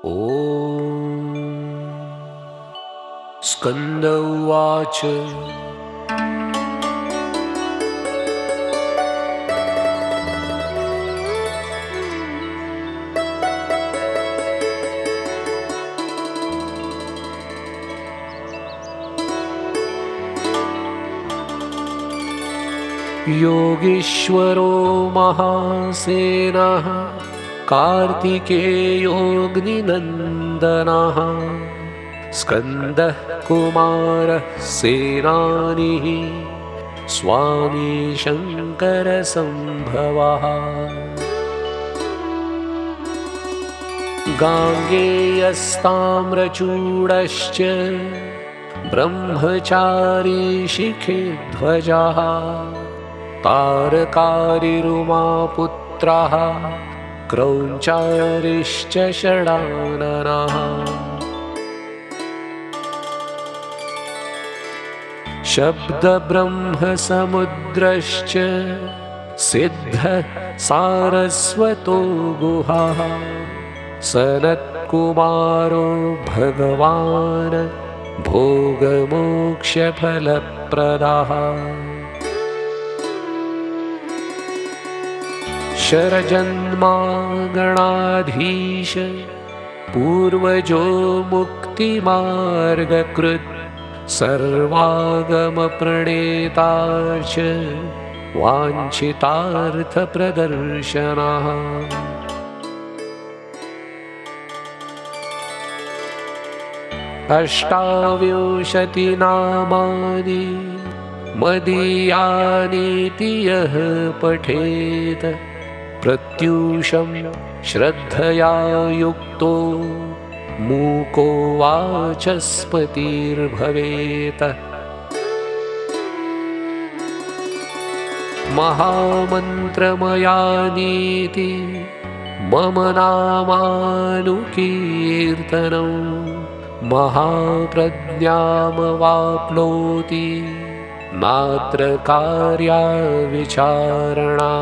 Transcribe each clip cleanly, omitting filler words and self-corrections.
ॐ स्कन्द उवाच। योगीश्वरो महासेनः कार्तिकेयोऽग्निनन्दनः स्कन्दः कुमारः सेनानिः स्वामी शङ्करसम्भवः गाङ्गेयस्ताम्रचूडश्च ब्रह्मचारी शिखिध्वजः तारकारिरुमापुत्रः क्रौञ्चारिश्च षडाननः शब्दब्रह्मसमुद्रश्च सिद्धः सारस्वतो गुहः सनत्कुमारो भगवान् भोगमोक्षफलप्रदः शरजन्मा गणाधीश पूर्वजो मुक्तिमार्गकृत् सर्वागमप्रणेता च वाञ्छितार्थप्रदर्शनः अष्टाविंशतिनामानि मदीयानीति यः पठेत् प्रत्यूषं श्रद्धया युक्तो मूको वाचस्पतिर्भवेत्। महामन्त्रमयानीति मम नामानुकीर्तनं महाप्रज्ञामवाप्नोति नात्र कार्या विचारणा।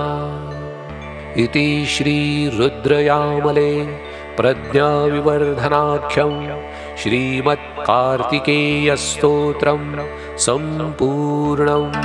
इति श्रीरुद्रयामले प्रज्ञाविवर्धनाख्यं श्रीमत्कार्तिकेयस्तोत्रं सम्पूर्णम्।